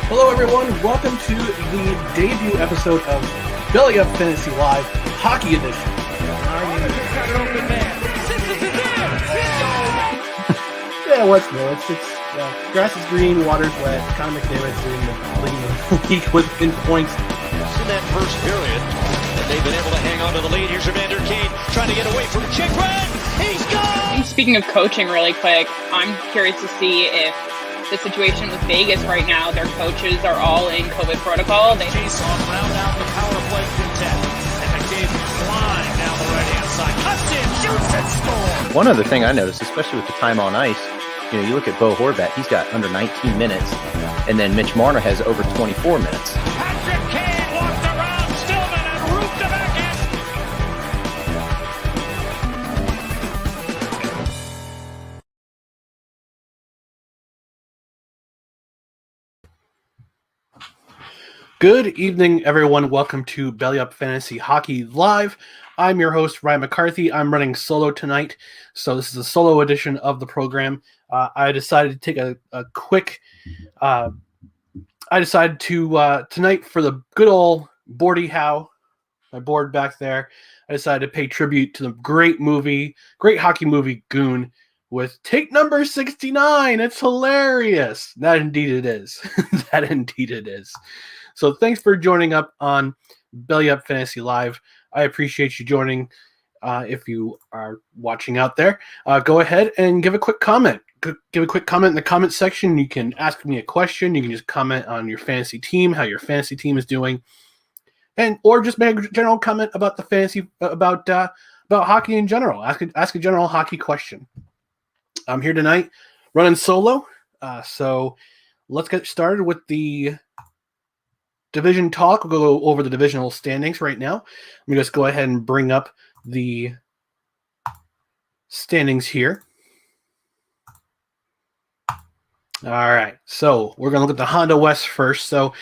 Hello, everyone. Welcome to the debut episode of Belly Up Fantasy Live Hockey Edition. Yeah, what's new? It's grass is green, water's wet. Connor McDavid's leading the league within points. In that first period, and they've been able to hang on to the lead. Here's Evander Kane trying to get away from Chikrin. He's gone! Speaking of coaching really quick, I'm curious to see if the situation with Vegas right now, their coaches are all in COVID protocol. Jason round out the power play quintet. And McDavid flying down the right-hand side. Cuts in, shoots and scores! One other thing I noticed, especially with the time on ice, you look at Bo Horvat, he's got under 19 minutes, and then Mitch Marner has over 24 minutes. Patrick Kane walked around Stillman and roofed him back in. Good evening, everyone. Welcome to Belly Up Fantasy Hockey Live. I'm your host, Ryan McCarthy. I'm running solo tonight, so this is a solo edition of the program. I decided to take a quick. I decided to tonight for the good old Bordy Howe, my board back there. I decided to pay tribute to the great hockey movie Goon with take number 69. It's hilarious. That indeed it is. That indeed it is. So thanks for joining up on Belly Up Fantasy Live. I appreciate you joining. If you are watching out there, go ahead and give a quick comment. Give a quick comment in the comment section. You can ask me a question. You can just comment on your fantasy team, how your fantasy team is doing, or just make a general comment about the fantasy about hockey in general. Ask a general hockey question. I'm here tonight running solo, so let's get started with the division talk. We'll go over the divisional standings right now. Let me just go ahead and bring up the standings here. All right, so we're going to look at the Honda West first. So it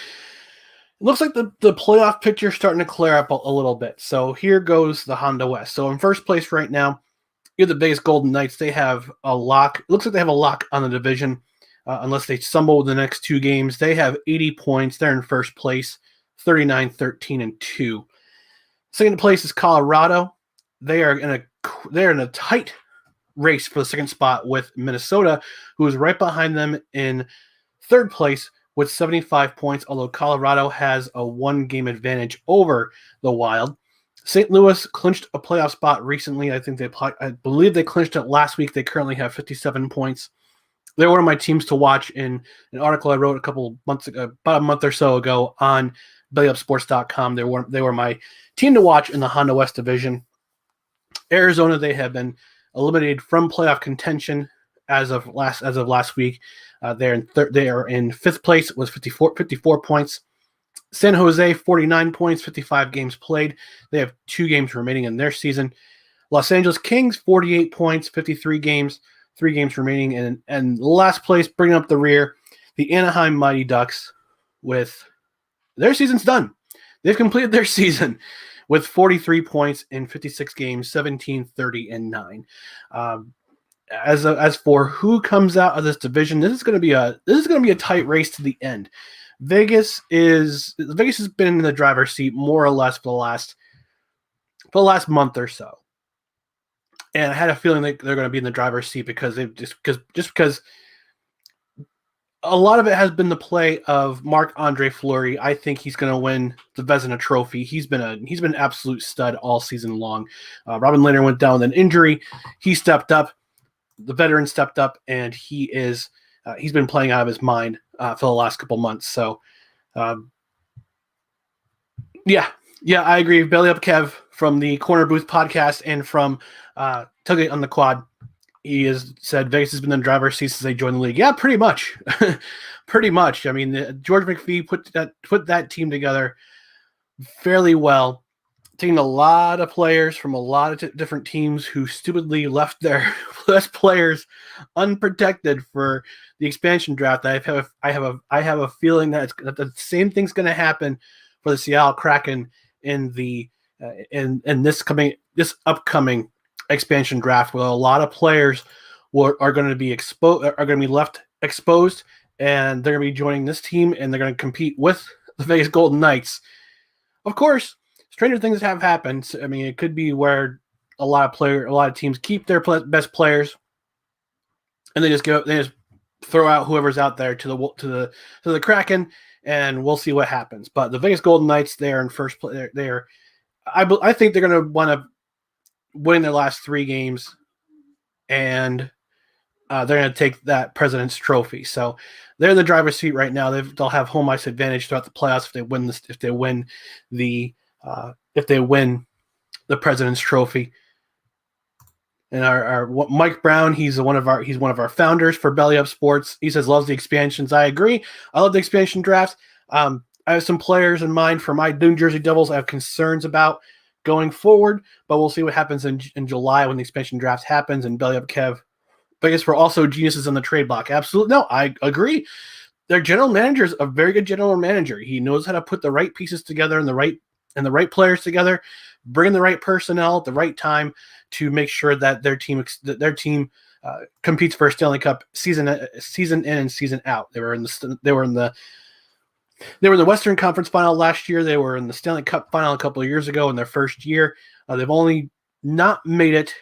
looks like the playoff picture is starting to clear up a little bit. So here goes the Honda West. So in first place right now, you're the Vegas Golden Knights. They have a lock. It looks like they have a lock on the division. Unless they stumble with the next two games. They have 80 points. They're in first place, 39, 13, and 2. Second place is Colorado. They're in a tight race for the second spot with Minnesota, who is right behind them in third place with 75 points, although Colorado has a one-game advantage over the Wild. St. Louis clinched a playoff spot recently. I believe they clinched it last week. They currently have 57 points. They're one of my teams to watch in an article I wrote a couple months ago, about a month or so ago on BellyUpSports.com. They were my team to watch in the Honda West Division. Arizona, they have been eliminated from playoff contention as of last week. They are in fifth place with 54 points. San Jose, 49 points, 55 games played. They have 2 games remaining in their season. Los Angeles Kings, 48 points, 53 games. 3 games remaining, and last place, bringing up the rear, the Anaheim Mighty Ducks, with their season's done. They've completed their season with 43 points in 56 games, 17, 30, and 9. As for who comes out of this division, this is going to be a tight race to the end. Vegas has been in the driver's seat more or less for the last month or so. And I had a feeling they're going to be in the driver's seat because a lot of it has been the play of Marc-Andre Fleury. I think he's going to win the Vezina Trophy. He's been an absolute stud all season long. Robin Lehner went down with an injury. He stepped up. The veteran stepped up, and he's been playing out of his mind for the last couple months. So, yeah, I agree. Belly Up Kev from the Corner Booth podcast and from Tailgate on the Quad, he has said Vegas has been in the driver's seat since they joined the league. Yeah, pretty much. Pretty much. I mean, George McPhee put that team together fairly well, taking a lot of players from a lot of different teams who stupidly left their best players unprotected for the expansion draft. I have a feeling that the same thing's going to happen for the Seattle Kraken in this upcoming expansion draft, where a lot of players are going to be left exposed and they're going to be joining this team, and they're going to compete with the Vegas Golden Knights. Of course, stranger things have happened. I mean, it could be where a lot of teams keep their best players, and they just throw out whoever's out there to the Kraken, and we'll see what happens. But the Vegas Golden Knights, they're in first place. I think they're going to want to win their last 3 games, and they're going to take that President's Trophy. So they're in the driver's seat right now. They'll have home ice advantage throughout the playoffs if they win this. If they win the President's Trophy. And our Mike Brown, he's one of our founders for Belly Up Sports. He says loves the expansions. I agree. I love the expansion drafts. I have some players in mind for my New Jersey Devils I have concerns about going forward, but we'll see what happens in July when the expansion draft happens. And Belly Up Kev, but I guess we're also geniuses on the trade block. Absolutely. No, I agree. Their general manager is a very good general manager. He knows how to put the right pieces together and the right players together, bring the right personnel at the right time to make sure that their team competes for a Stanley Cup season in and season out. They were in the Western Conference Final last year. They were in the Stanley Cup Final a couple of years ago in their first year. They've only not made it.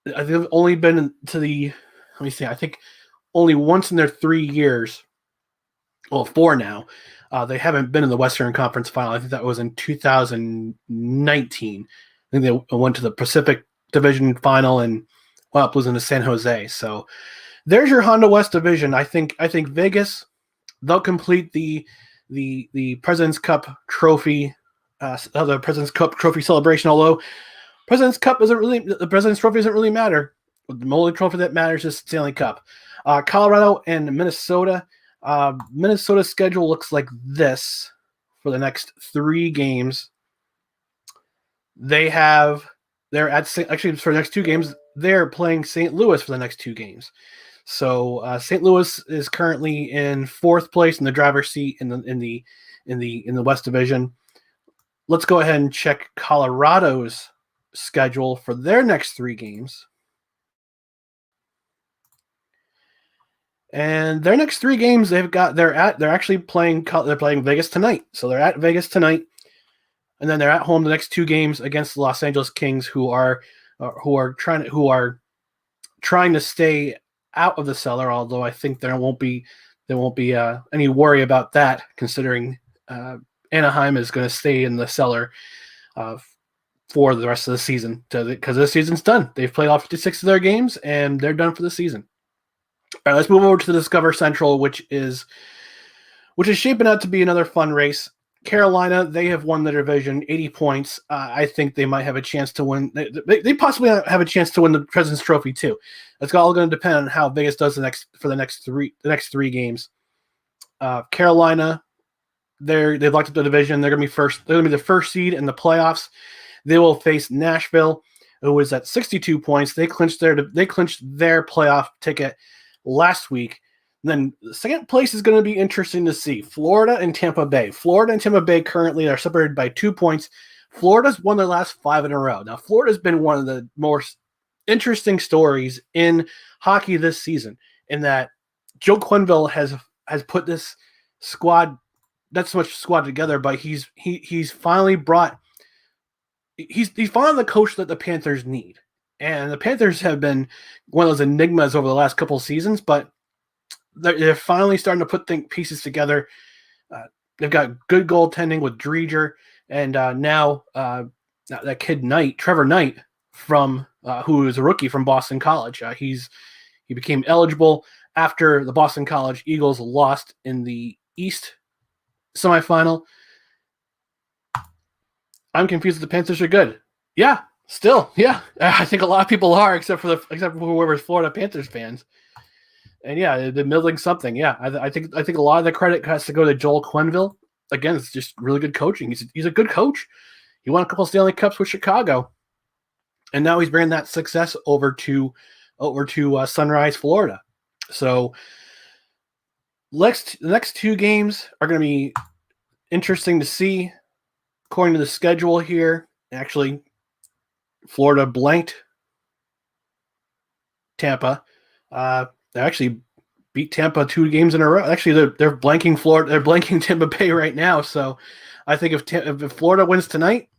They've only been to the. Let me see. I think only once in their 3 years. Well, 4 now. They haven't been in the Western Conference Final. I think that was in 2019. I think they went to the Pacific Division Final and wound up losing to San Jose. So there's your Honda West Division. I think Vegas, they'll complete the President's Cup trophy, the President's Cup trophy celebration. Although the President's Trophy doesn't really matter. The only trophy that matters is Stanley Cup. Colorado and Minnesota. Minnesota's schedule looks like this for the next 3 games. For the next 2 games, they're playing St. Louis for the next 2 games. So St. Louis is currently in 4th place in the driver's seat in the West Division. Let's go ahead and check Colorado's schedule for their next 3 games. And their next 3 games they're playing Vegas tonight. So they're at Vegas tonight, and then they're at home the next 2 games against the Los Angeles Kings, who are trying to stay out of the cellar. Although I think there won't be any worry about that, considering Anaheim is going to stay in the cellar for the rest of the season, because this season's done. They've played all 56 of their games, and they're done for the season. All right, let's move over to the Discover Central, which is shaping out to be another fun race. Carolina, they have won the division, 80 points. I think they might have a chance to win. They possibly have a chance to win the President's Trophy too. It's all going to depend on how Vegas does the next three games. Carolina, they've locked up the division. They're going to be first. They're going to be the first seed in the playoffs. They will face Nashville, who is at 62 points. They clinched their playoff ticket last week. And then the second place is going to be interesting to see. Florida and Tampa Bay. Florida and Tampa Bay currently are separated by 2 points. Florida's won their last 5 in a row. Now, Florida's been one of the more interesting stories in hockey this season, in that Joe Quenneville has put this squad, not so much squad together, but he's finally brought. He's finally the coach that the Panthers need. And the Panthers have been one of those enigmas over the last couple of seasons, but they're finally starting to put pieces together. They've got good goaltending with Dreger, and now that kid Knight, Trevor Knight, who is a rookie from Boston College. He became eligible after the Boston College Eagles lost in the East semifinal. I'm confused that the Panthers are good. Yeah. Still, yeah, I think a lot of people are, except for whoever's Florida Panthers fans. And yeah, they're building something. Yeah, I think a lot of the credit has to go to Joel Quenneville. Again, it's just really good coaching. He's a good coach. He won a couple of Stanley Cups with Chicago, and now he's bringing that success over to Sunrise, Florida. So the next 2 games are going to be interesting to see. According to the schedule here, actually, Florida blanked Tampa. They actually beat Tampa 2 games in a row. Actually, they're blanking Florida. They're blanking Tampa Bay right now. So I think if Florida wins tonight,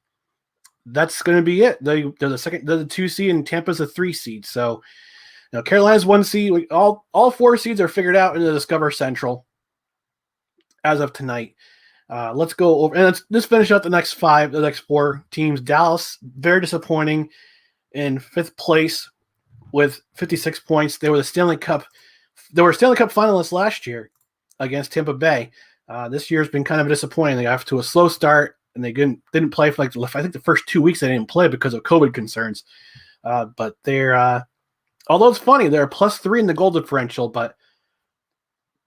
that's going to be it. They're the 2 seed, and Tampa's a 3 seed. So Carolina's 1 seed. All 4 seeds are figured out in the Discover Central as of tonight. Let's go over and let's finish out the next 4 teams. Dallas, very disappointing in 5th place with 56 points. They were Stanley Cup finalists last year against Tampa Bay. This year's been kind of disappointing. They got off to a slow start, and they didn't play for I think the first 2 weeks they didn't play because of COVID concerns. But they're although it's funny, they're a +3 in the goal differential, but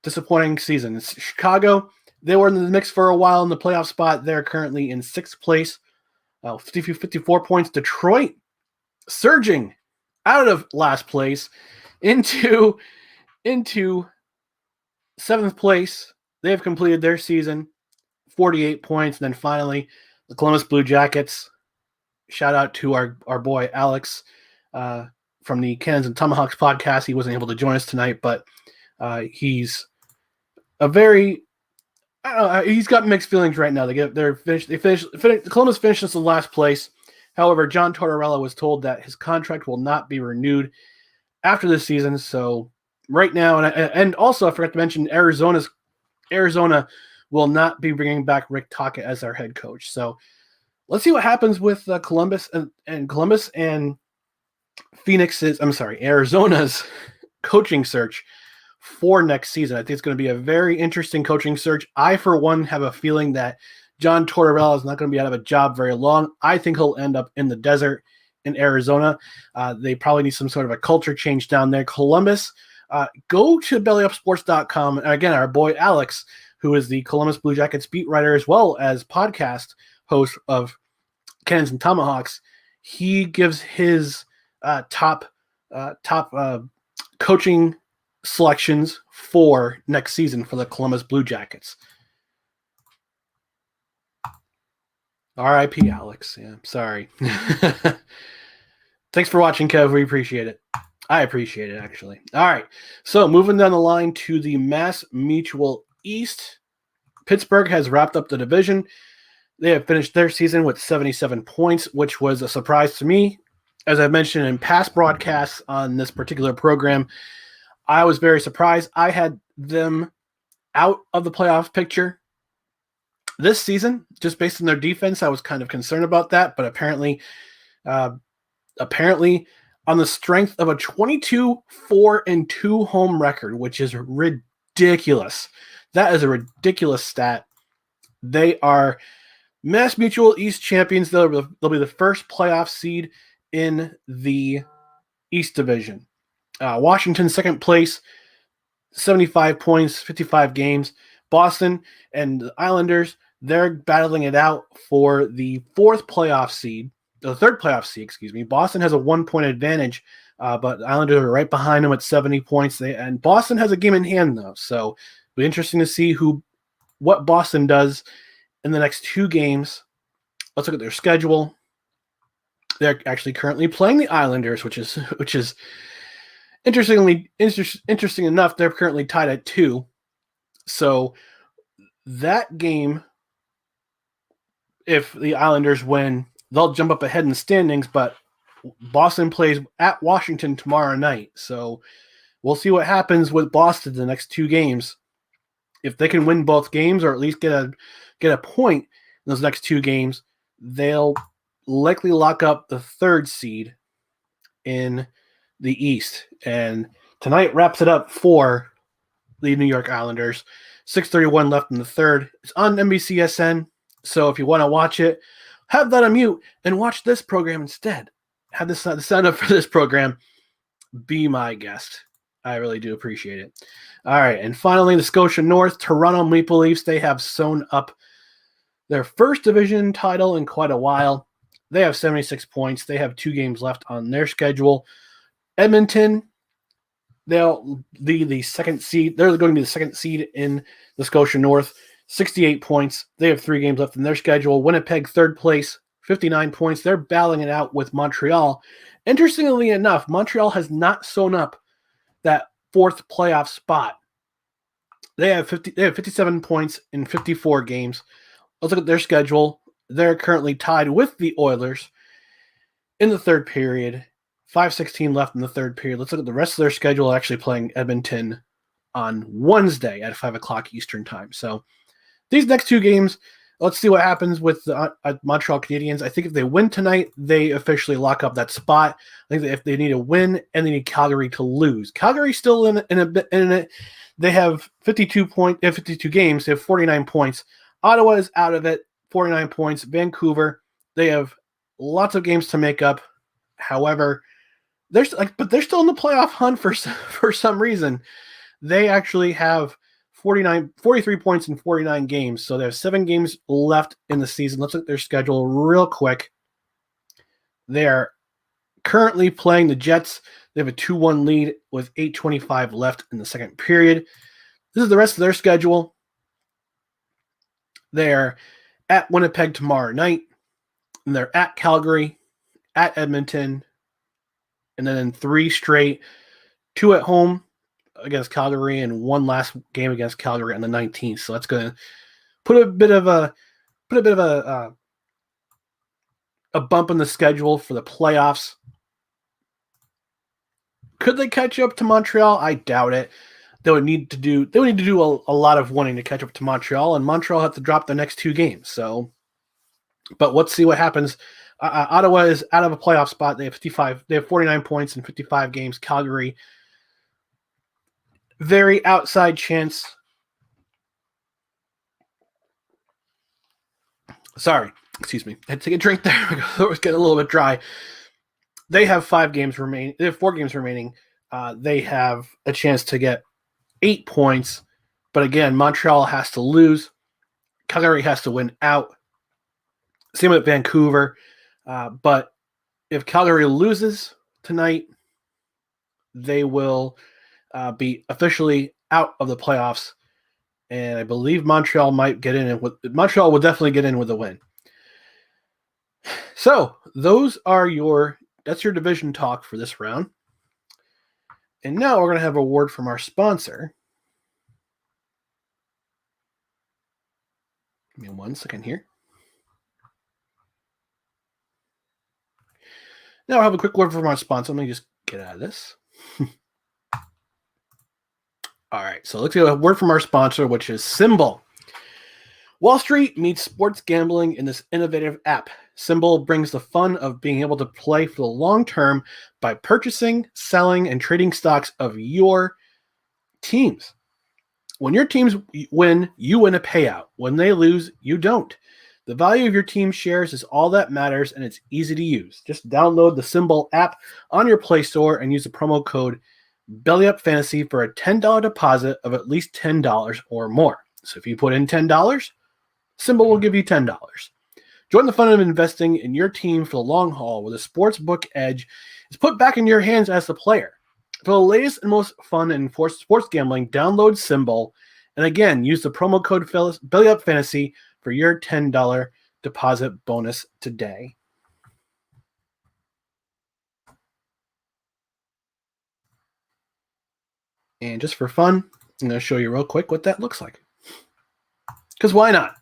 disappointing season. Chicago, they were in the mix for a while in the playoff spot. They're currently in 6th place, 54 points. Detroit surging out of last place into 7th place. They have completed their season, 48 points. And then finally, the Columbus Blue Jackets. Shout out to our boy Alex from the Cannons and Tomahawks podcast. He wasn't able to join us tonight, but he's a very he's got mixed feelings right now. Columbus finished in last place. However, John Tortorella was told that his contract will not be renewed after this season. So right now, and also I forgot to mention Arizona will not be bringing back Rick Tocchet as our head coach. So let's see what happens with Columbus and Arizona's coaching search for next season. I think it's going to be a very interesting coaching search. I, for one, have a feeling that John Tortorella is not going to be out of a job very long. I think he'll end up in the desert in Arizona. They probably need some sort of a culture change down there. Columbus, go to bellyupsports.com. And again, our boy Alex, who is the Columbus Blue Jackets beat writer as well as podcast host of Cannons and Tomahawks, he gives his top coaching selections for next season for the Columbus Blue Jackets. R.I.P. Alex. Yeah, sorry. Thanks for watching, Kev. We appreciate it. I appreciate it, actually. All right. So moving down the line to the Mass Mutual East. Pittsburgh has wrapped up the division. They have finished their season with 77 points, which was a surprise to me. As I've mentioned in past broadcasts on this particular program, I was very surprised. I had them out of the playoff picture this season, just based on their defense. I was kind of concerned about that, but apparently on the strength of a 22-4-2 home record, which is ridiculous. That is a ridiculous stat. They are Mass Mutual East champions. They'll be the first playoff seed in the East Division. Washington, 2nd place, 75 points, 55 games. Boston and the Islanders, they're battling it out for the 3rd playoff seed, excuse me. Boston has a 1-point advantage, but the Islanders are right behind them at 70 points. And Boston has a game in hand, though. So it'll be interesting to see what Boston does in the next 2 games. Let's look at their schedule. They're actually currently playing the Islanders, which is interesting enough. They're currently tied at 2. So that game, if the Islanders win, they'll jump up ahead in the standings, but Boston plays at Washington tomorrow night. So we'll see what happens with Boston the next 2 games. If they can win both games or at least get a point in those next 2 games, they'll likely lock up the 3rd seed in the East. And tonight wraps it up for the New York Islanders. 6:31 left in the 3rd. It's on NBCSN. So if you want to watch it, have that on mute and watch this program instead. Have the sign up for this program. Be my guest. I really do appreciate it. All right. And finally, the Scotia North, Toronto Maple Leafs. They have sewn up their first division title in quite a while. They have 76 points. They have 2 games left on their schedule. Edmonton, they'll be the 2nd seed. They're going to be the 2nd seed in the Scotia North. 68 points. They have 3 games left in their schedule. Winnipeg, 3rd place, 59 points. They're battling it out with Montreal. Interestingly enough, Montreal has not sewn up that 4th playoff spot They have 57 points in 54 games. Let's look at their schedule. They're currently tied with the Oilers in the third period. 5:16 left in the third period. Let's look at the rest of their schedule. Actually playing Edmonton on Wednesday at 5 o'clock Eastern time. So these next two games, let's see what happens with the Montreal Canadiens. I think if they win tonight, they officially lock up that spot. I think that if they need a win and they need Calgary to lose, Calgary's still in it. They have 52 games. They have 49 points. Ottawa is out of it, 49 points. Vancouver, they have lots of games to make up. However, they're still in the playoff hunt for some reason. They actually have 43 points in 49 games. So they have 7 games left in the season. Let's look at their schedule real quick. They're currently playing the Jets. They have a 2-1 lead with 8:25 left in the second period. This is the rest of their schedule. They're at Winnipeg tomorrow night. And they're at Calgary, at Edmonton, and then in 3 straight, 2 at home against Calgary and 1 last game against Calgary on the 19th. So that's going to put a bit of a bump in the schedule for the playoffs. Could they catch up to Montreal? I doubt it. They would need to do a lot of winning to catch up to Montreal, and Montreal have to drop the next 2 games. So, but let's see what happens. Ottawa is out of a playoff spot. They have 49 points in 55 games. Calgary, very outside chance. Sorry, excuse me. I had to take a drink there. It was getting a little bit dry. They have 5 games remaining. They have 4 games remaining. They have a chance to get 8 points. But again, Montreal has to lose. Calgary has to win out. Same with Vancouver. But if Calgary loses tonight, they will be officially out of the playoffs. And I believe Montreal might get in. Montreal will definitely get in with a win. So that's your division talk for this round. And now we're going to have a word from our sponsor. Give me 1 second here. Now I'll have a quick word from our sponsor. Let me just get out of this. All right, so let's get a word from our sponsor, which is Symbol. Wall Street meets sports gambling in this innovative app. Symbol brings the fun of being able to play for the long term by purchasing, selling, and trading stocks of your teams. When your teams win, you win a payout. When they lose, you don't. The value of your team shares is all that matters, and it's easy to use. Just download the Symbol app on your Play Store and use the promo code BellyUpFantasy for a $10 deposit of at least $10 or more. So if you put in $10, Symbol will give you $10. Join the fun of investing in your team for the long haul, where the sportsbook edge is put back in your hands as the player. For the latest and most fun in sports gambling, download Symbol, and again, use the promo code BellyUpFantasy for your $10 deposit bonus today. And just for fun, I'm going to show you real quick what that looks like. Because why not?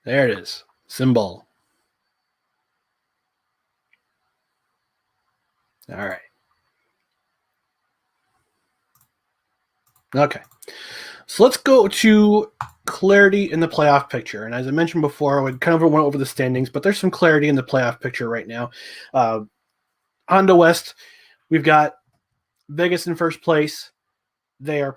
There it is. Symbol. All right. Okay. So let's go to clarity in the playoff picture. And as I mentioned before, we kind of went over the standings, but there's some clarity in the playoff picture right now. Honda West, we've got Vegas in first place. They're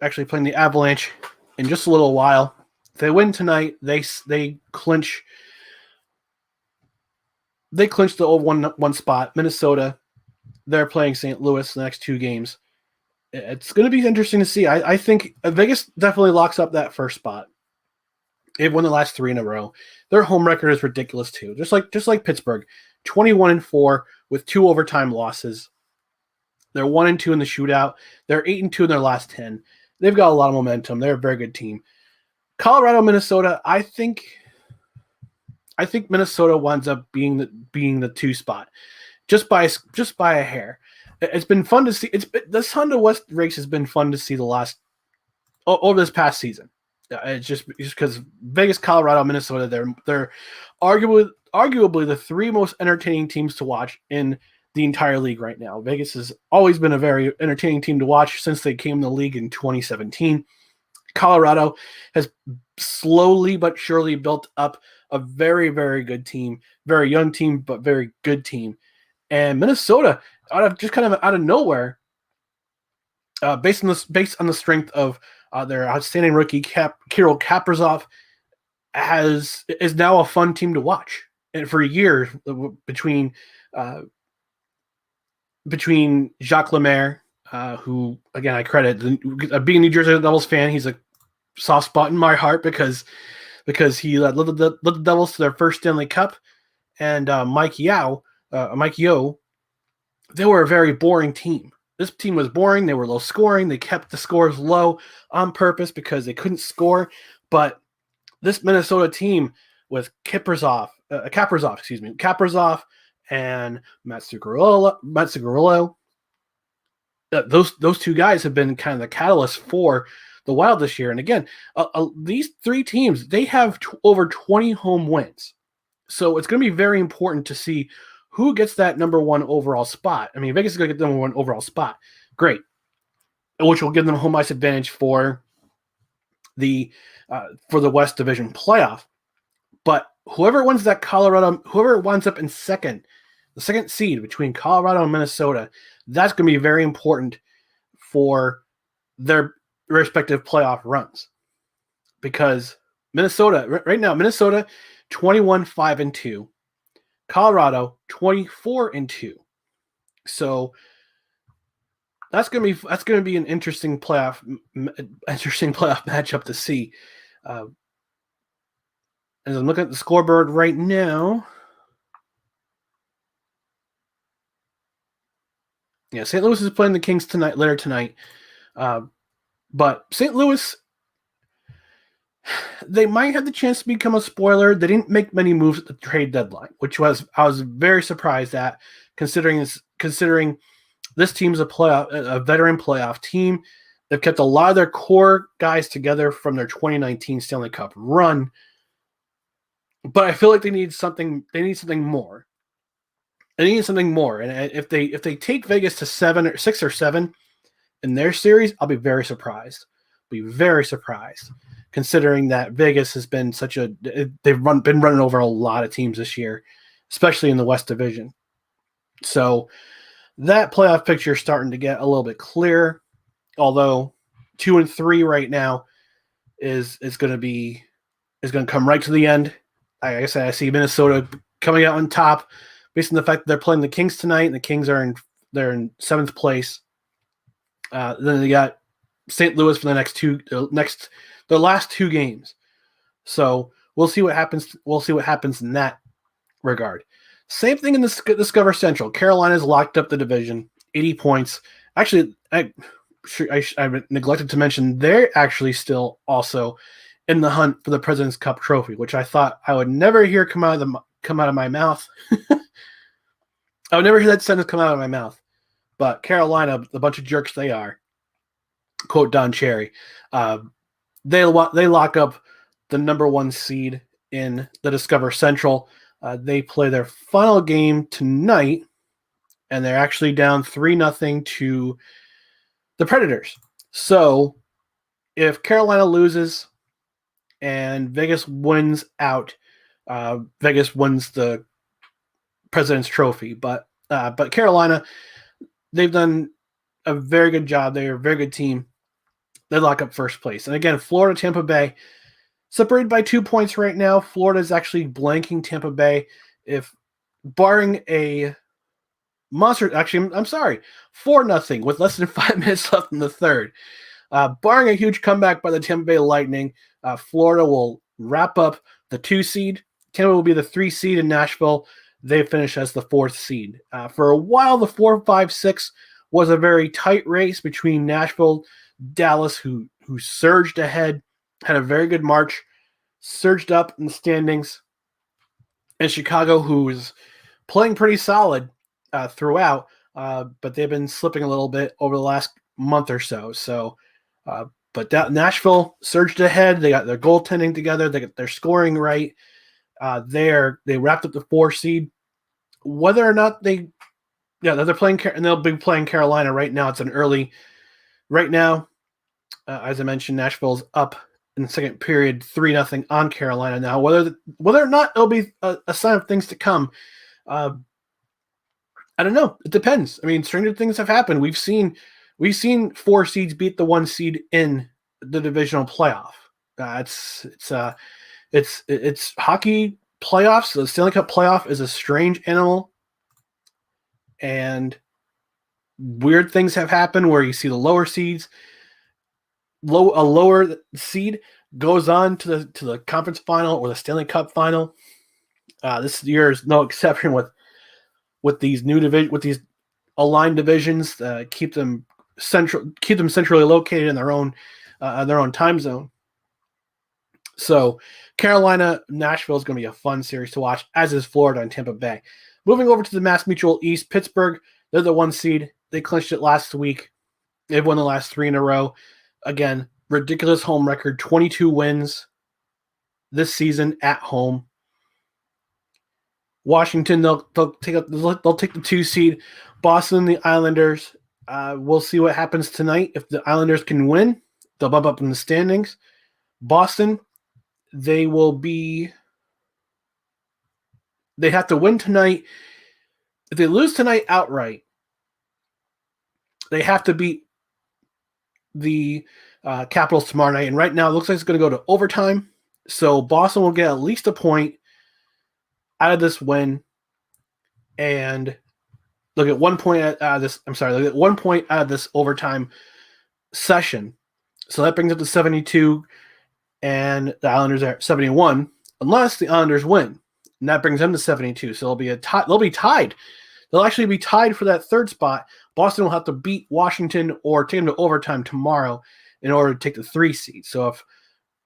actually playing the Avalanche in just a little while. If they win tonight, they clinch the old one spot. Minnesota, they're playing St. Louis the next 2 games. It's going to be interesting to see. I think Vegas definitely locks up that first spot. They've won the last 3 in a row. Their home record is ridiculous too. Just like Pittsburgh, 21-4 with 2 overtime losses. They're 1-2 in the shootout. They're 8-2 in their last 10. They've got a lot of momentum. They're a very good team. Colorado, Minnesota, I think I think Minnesota winds up being the 2 spot, just by a hair. It's been fun to see. This Honda West race has been fun to see over this past season. It's just because Vegas, Colorado, Minnesota, they're arguably the 3 most entertaining teams to watch in the entire league right now. Vegas has always been a very entertaining team to watch since they came in the league in 2017. Colorado has slowly but surely built up a very, very good team, very young team, but very good team. And Minnesota, kind of out of nowhere, based on the strength of their outstanding rookie Kirill Kaprizov, is now a fun team to watch. And for years, between Jacques Lemaire, who again I credit being a New Jersey Devils fan, he's a soft spot in my heart because he led the Devils to their first Stanley Cup, and Mike Yeo, they were a very boring team. This team was boring. They were low scoring. They kept the scores low on purpose because they couldn't score. But this Minnesota team with Kaprizov, and Matsugarillo, those 2 guys have been kind of the catalyst for the Wild this year. And again, these 3 teams, they have over 20 home wins. So it's going to be very important to see who gets that number 1 overall spot. I mean, Vegas is going to get the number 1 overall spot. Great. Which will give them a home ice advantage for the West Division playoff. But whoever winds whoever winds up in the second seed between Colorado and Minnesota, that's going to be very important for their respective playoff runs. Because Minnesota, right now, 21-5-2. Colorado 24-2. So that's going to be an interesting playoff matchup to see. As I'm looking at the scoreboard right now, yeah, St. Louis is playing the Kings later tonight. But St. Louis, they might have the chance to become a spoiler. They didn't make many moves at the trade deadline, which I was very surprised at, considering this team's a veteran playoff team. They've kept a lot of their core guys together from their 2019 Stanley Cup run, but I feel like they need something. They need something more. And if they take Vegas to 6 or 7 in their series, I'll be very surprised. Considering that Vegas has been been running over a lot of teams this year, especially in the West Division. So that playoff picture is starting to get a little bit clearer, although 2 and 3 right now is going to come right to the end. Like I said, I see Minnesota coming out on top based on the fact that they're playing the Kings tonight, and the Kings are in 7th place. Then they got St. Louis for the last 2 games. So we'll see what happens. We'll see what happens in that regard. Same thing in the Discover Central. Carolina's locked up the division, 80 points. Actually, I neglected to mention they're actually still also in the hunt for the President's Cup trophy, which I thought I would never hear come out of my mouth. I would never hear that sentence come out of my mouth. But Carolina, the bunch of jerks they are, quote Don Cherry, they lock up the number 1 seed in the Discover Central. They play their final game tonight, and they're actually down 3-0 to the Predators. So if Carolina loses and Vegas wins out, Vegas wins the President's Trophy. But Carolina, they've done a very good job. They're a very good team. They lock up first place. And again, Florida, Tampa Bay, separated by 2 points right now. Florida is actually blanking Tampa Bay. If barring a monster, actually, I'm sorry, 4-0 with less than 5 minutes left in the third. Barring a huge comeback by the Tampa Bay Lightning, Florida will wrap up the 2 seed. Tampa will be the 3 seed in Nashville. They finish as the 4th seed. For a while, the 4, 5, 6 was a very tight race between Nashville, Dallas, who surged ahead, had a very good March, surged up in the standings. and Chicago, who's playing pretty solid throughout, but they've been slipping a little bit over the last month or so. So, but Nashville surged ahead. They got their goaltending together. They got their scoring right. They wrapped up the 4 seed. Whether or not they're playing, and they'll be playing Carolina right now. It's an early. Right now, as I mentioned, Nashville's up in the second period, 3-0 on Carolina. Now, whether or not it'll be a sign of things to come, I don't know. It depends. I mean, stranger things have happened. We've seen 4 seeds beat the 1 seed in the divisional playoff. It's hockey playoffs. The Stanley Cup playoff is a strange animal, and weird things have happened where you see the lower seeds. A lower seed goes on to the conference final or the Stanley Cup final. This year is no exception with these new with these aligned divisions. Keep them centrally located in their own time zone. So Carolina, Nashville is going to be a fun series to watch, as is Florida and Tampa Bay. Moving over to the Mass Mutual East, Pittsburgh, they're the 1 seed. They clinched it last week. They've won the last 3 in a row. Again, ridiculous home record, 22 wins this season at home. Washington, they'll take the 2 seed. Boston, the Islanders. We'll see what happens tonight. If the Islanders can win, they'll bump up in the standings. Boston, they have to win tonight. If they lose tonight outright, they have to beat the Capitals tomorrow night. And right now, it looks like it's going to go to overtime. So Boston will get at least a point out of this win, and they'll get 1 point out of this. They'll get 1 point out of this overtime session. So that brings up to 72, and the Islanders are at 71, unless the Islanders win, and that brings them to 72. So they'll be tied. They'll actually be tied for that 3rd spot. Boston will have to beat Washington or take them to overtime tomorrow in order to take the 3 seed. So if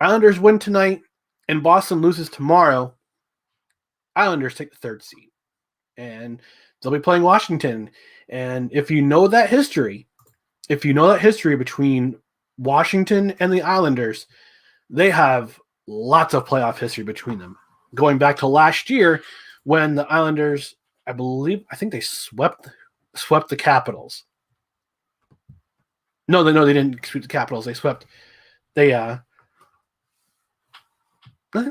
Islanders win tonight and Boston loses tomorrow, Islanders take the 3rd seed. And they'll be playing Washington. And if you know that history between Washington and the Islanders, they have lots of playoff history between them. Going back to last year when the Islanders, I think they swept the Capitals. No, they didn't sweep the Capitals. I think they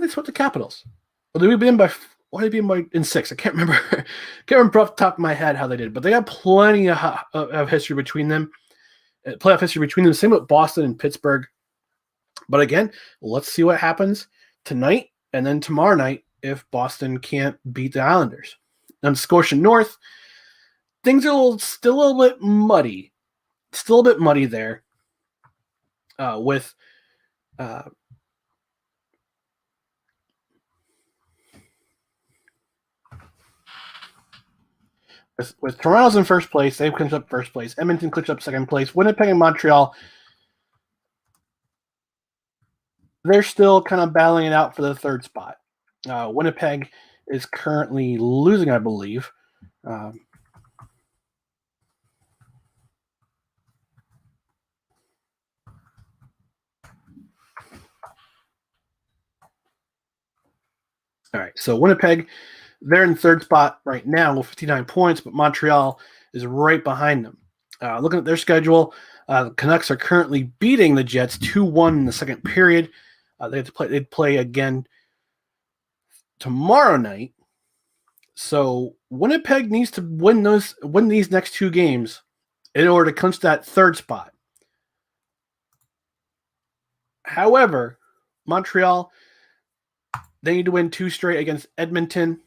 swept the Capitals. Well, did we beat them by? Why did they beat them in 6? I can't remember. Can't remember off the top of my head how they did, but they got plenty of history between them. Playoff history between them. Same with Boston and Pittsburgh. But again, let's see what happens tonight and then tomorrow night if Boston can't beat the Islanders. On Scotia North, things are still a little bit muddy. Still a bit muddy there with Toronto's in first place. They've clinched up first place. Edmonton clinched up second place. Winnipeg and Montreal, they're still kind of battling it out for the 3rd spot. Winnipeg is currently losing, I believe. All right, so Winnipeg, they're in 3rd spot right now with 59 points, but Montreal is right behind them. Looking at their schedule, the Canucks are currently beating the Jets 2-1 in the second period. They'd play again tomorrow night. So Winnipeg needs to win these next 2 games in order to clinch that 3rd spot. However, Montreal, they need to win 2 straight against Edmonton.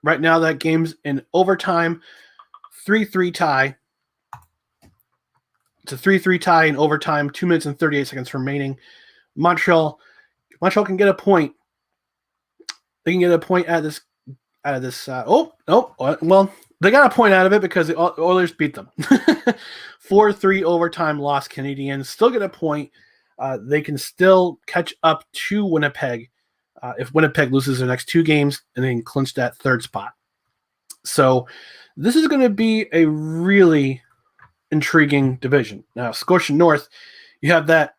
Right now, that game's in overtime, 3-3 tie. It's a 3-3 tie in overtime, 2 minutes and 38 seconds remaining. Montreal can get a point. They can get a point out of this. Well, they got a point out of it because the Oilers beat them. 4-3 overtime loss. Canadiens still get a point. They can still catch up to Winnipeg if Winnipeg loses their next 2 games and then clinch that 3rd spot. So this is going to be a really intriguing division. Now, Scotia North, you have that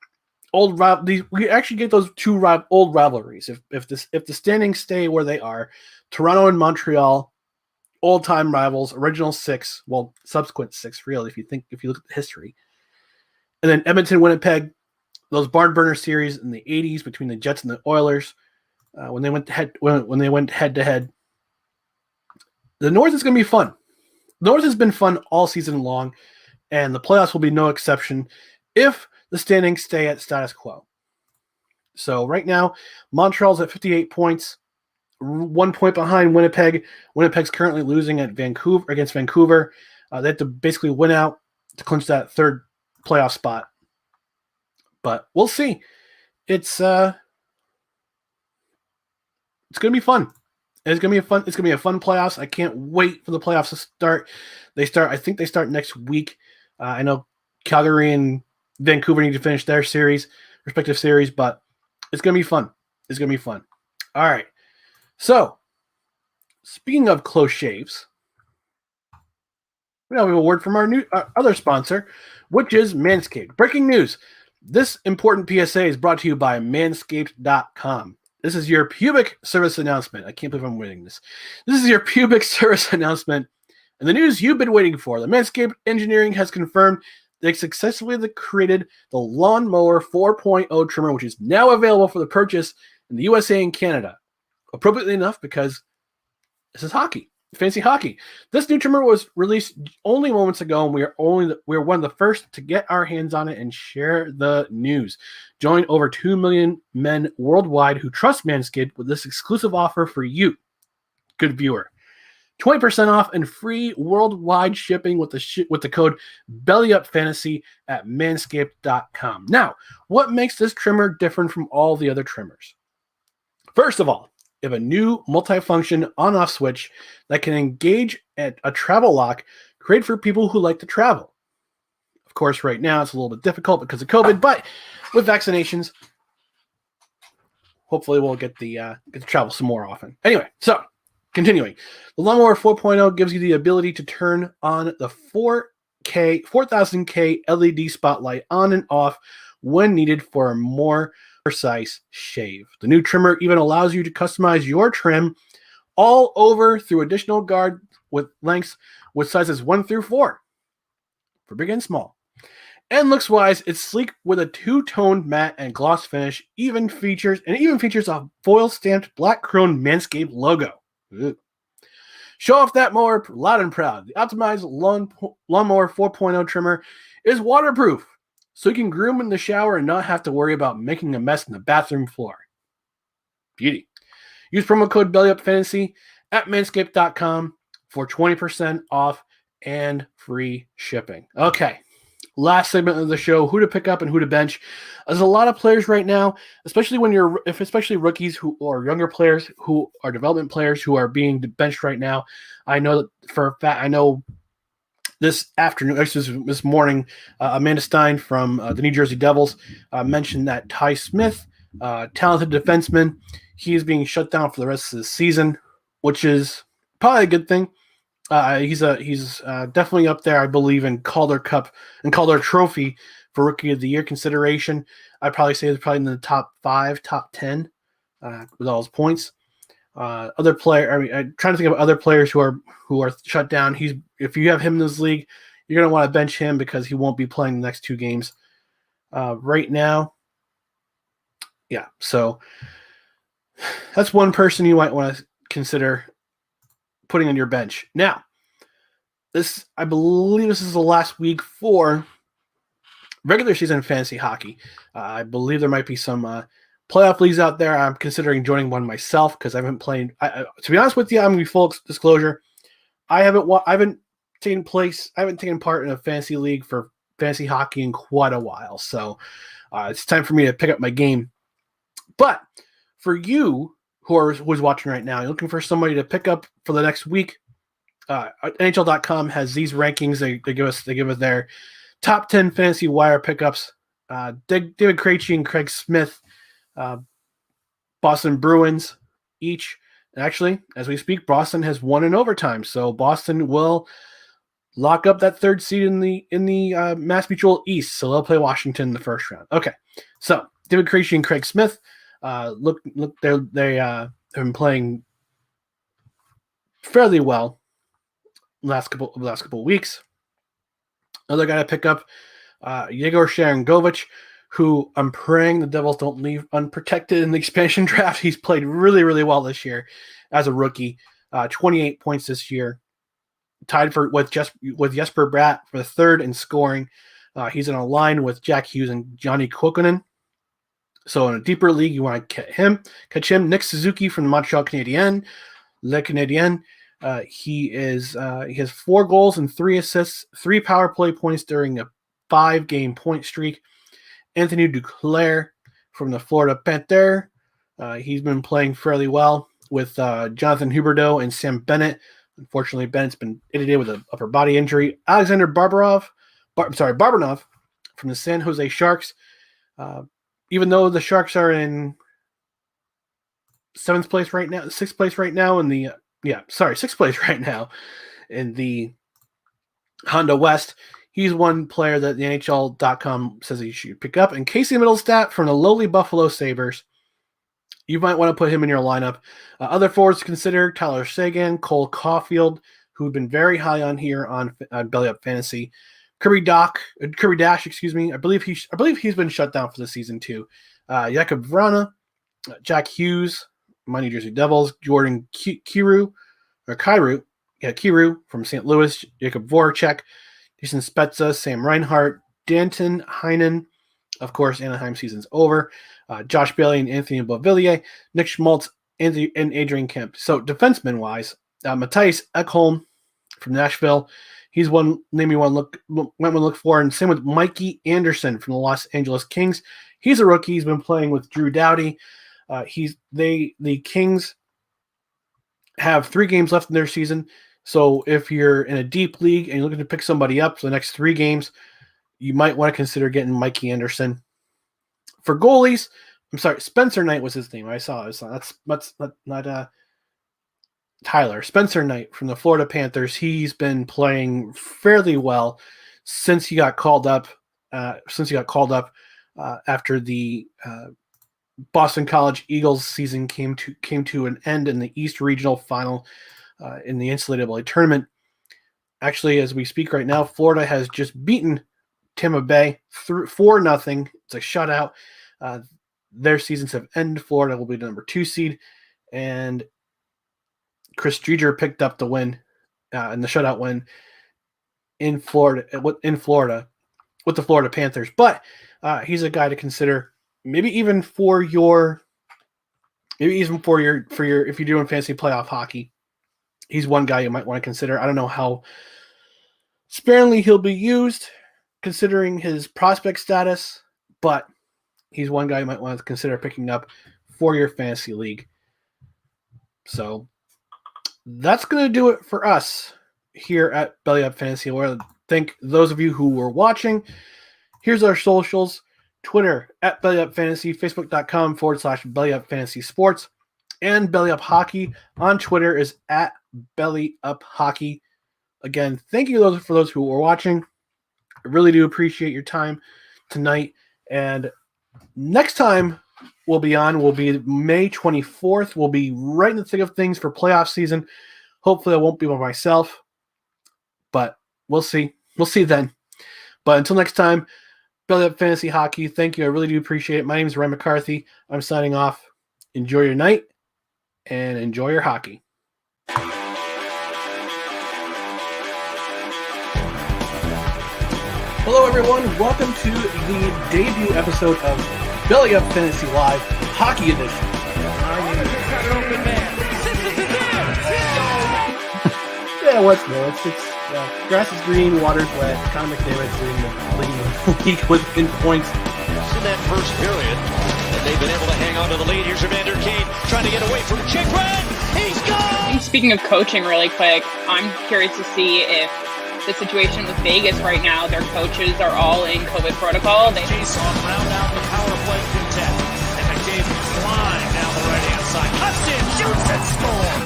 old rival. We actually get those 2 old rivalries. If the standings stay where they are, Toronto and Montreal, old-time rivals, original 6, well, subsequent 6, really, if you look at the history. And then Edmonton, Winnipeg, those barn burner series in the 80s between the Jets and the Oilers, when they went head to head. The North is going to be fun. The North has been fun all season long, and the playoffs will be no exception if the standings stay at status quo. So right now, Montreal's at 58 points, 1 point behind Winnipeg. Winnipeg's currently losing against Vancouver. They have to basically win out to clinch that 3rd playoff spot. But we'll see. It's going to be fun. It's going to be a fun playoffs. I can't wait for the playoffs to start. I think they start next week. I know Calgary and Vancouver need to finish their respective series, but it's going to be fun. It's going to be fun. All right. So, speaking of close shaves, we have a word from our other sponsor, which is Manscaped. Breaking news. This important PSA is brought to you by Manscaped.com. This is your pubic service announcement. I can't believe I'm winning this. This is your pubic service announcement and the news you've been waiting for. The Manscaped engineering has confirmed they successfully created the Lawnmower 4.0 trimmer, which is now available for the purchase in the USA and Canada. Appropriately enough, because this is hockey, fancy hockey. This new trimmer was released only moments ago, and we are one of the first to get our hands on it and share the news. Join over 2 million men worldwide who trust Manscaped with this exclusive offer for you, good viewer. 20% off and free worldwide shipping with the code BELLYUPFANTASY at manscaped.com. Now, what makes this trimmer different from all the other trimmers? First of all, you have a new multifunction on-off switch that can engage at a travel lock, great for people who like to travel. Of course, right now it's a little bit difficult because of COVID, but with vaccinations, hopefully we'll get to travel some more often. Anyway, so continuing, the Lawnmower 4.0 gives you the ability to turn on the 4000K LED spotlight on and off when needed for a more precise shave. The new trimmer even allows you to customize your trim all over through additional guard with lengths with sizes 1 through 4 for big and small. And looks-wise, it's sleek with a 2-toned matte and gloss finish. Even features a foil-stamped black chrome Manscaped logo. Ooh. Show off that mower loud and proud. The optimized Lawnmower 4.0 trimmer is waterproof, so you can groom in the shower and not have to worry about making a mess in the bathroom floor. Beauty. Use promo code BELLYUPFANTASY at manscaped.com for 20% off and free shipping. Okay, last segment of the show, who to pick up and who to bench. There's a lot of players right now, especially rookies who or younger players who are development players who are being benched right now. I know that for a fact, I know this morning, Amanda Stein from the New Jersey Devils mentioned that Ty Smith, talented defenseman, he is being shut down for the rest of the season, which is probably a good thing. He's definitely up there, I believe, in Calder Cup and Calder Trophy for Rookie of the Year consideration. I'd probably say he's probably in the top 5, top 10 with all his points. I'm trying to think of other players who are shut down. If you have him in this league, you're going to want to bench him because he won't be playing the next 2 games right now. Yeah, so that's one person you might want to consider putting on your bench. Now, I believe this is the last week for regular season fantasy hockey. I believe there might be some playoff leagues out there. I'm considering joining one myself because I haven't played. To be honest with you, I'm going to be full disclosure. I haven't taken part in a fantasy league for fantasy hockey in quite a while. So it's time for me to pick up my game. But for you who's watching right now, you're looking for somebody to pick up for the next week, NHL.com has these rankings. They give us their top 10 fantasy wire pickups. David Krejci and Craig Smith Boston Bruins each. Actually, as we speak, Boston has won in overtime, so Boston will lock up that third seed in the Mass Mutual East. So they'll play Washington in the first round. Okay, so David Krejci and Craig Smith, look, they have been playing fairly well last couple of weeks. Another guy to pick up, Yegor Sharangovich, who I'm praying the Devils don't leave unprotected in the expansion draft. He's played really, really well this year as a rookie. 28 points this year, tied with Jesper Bratt for the third in scoring. He's in a line with Jack Hughes and Johnny Kuokkanen. So in a deeper league, you want to catch him. Nick Suzuki from the Montreal Canadiens, Le Canadien. He has 4 goals and 3 assists, 3 power play points during a 5-game point streak. Anthony Duclair from the Florida Panthers. He's been playing fairly well with Jonathan Huberdeau and Sam Bennett. Unfortunately, Bennett's been inundated with an upper body injury. Alexander Barbanov from the San Jose Sharks. Even though the Sharks are in 6th place right now in the Honda West. He's one player that the NHL.com says he should pick up. And Casey Middlestat from the lowly Buffalo Sabres. You might want to put him in your lineup. Other forwards to consider: Tyler Seguin, Cole Caulfield, who've been very high on here on Belly Up Fantasy. Kirby Dash. I believe he's been shut down for the season too. Jakub Vrana, Jack Hughes, my New Jersey Devils, Jordan Kyrou from St. Louis, Jakub Voracek, Jason Spezza, Sam Reinhart, Danton Heinen. Of course, Anaheim season's over. Josh Bailey and Anthony Beauvillier, Nick Schmaltz, and Adrian Kemp. So defenseman-wise, Matthias Ekholm from Nashville. He's one name you want to look for. And same with Mikey Anderson from the Los Angeles Kings. He's a rookie. He's been playing with Drew Doughty. The Kings have 3 games left in their season. So if you're in a deep league and you're looking to pick somebody up for the next 3 games, you might want to consider getting Mikey Anderson. For goalies, Spencer Knight was his name. I saw that's not Tyler. Spencer Knight from the Florida Panthers. He's been playing fairly well since he got called up. After the Boston College Eagles season came to an end in the East Regional Final in the NCAA tournament. Actually, as we speak right now, Florida has just beaten Tampa Bay 4-0. It's a shutout. Their seasons have ended. Florida will be the number 2 seed, and Chris Driedger picked up the win in the shutout win in Florida with the Florida Panthers. But he's a guy to consider, maybe even for your if you're doing fantasy playoff hockey. He's one guy you might want to consider. I don't know how sparingly he'll be used considering his prospect status, but he's one guy you might want to consider picking up for your fantasy league. So that's going to do it for us here at Belly Up Fantasy. I want to thank those of you who were watching. Here's our socials: Twitter at Belly Up Fantasy, Facebook.com/Belly Up Fantasy Sports, and Belly Up Hockey on Twitter is at Belly Up Hockey. Again, thank you for those who were watching. I really do appreciate your time tonight. And next time will be May 24th. We'll be right in the thick of things for playoff season. Hopefully I won't be by myself, but we'll see. We'll see then. But until next time, Belly Up Fantasy Hockey, thank you. I really do appreciate it. My name is Ryan McCarthy. I'm signing off. Enjoy your night and enjoy your hockey. Hello, everyone. Welcome to the debut episode of Belly Up Fantasy Live Hockey Edition. Yeah, what's new? It's grass is green, water's wet. Connor McDavid's leading the league with points. In that first period, and they've been able to hang on to the lead. Here's Evander Kane trying to get away from Chikrin. He's gone! Speaking of coaching really quick, I'm curious to see if the situation with Vegas right now, their coaches are all in COVID protocol. Jason round out the power play quintet, and McDavid flying down the right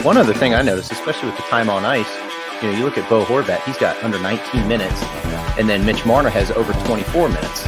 One other thing I noticed, especially with the time on ice, you know, you look at Bo Horvat, he's got under 19 minutes, and then Mitch Marner has over 24 minutes.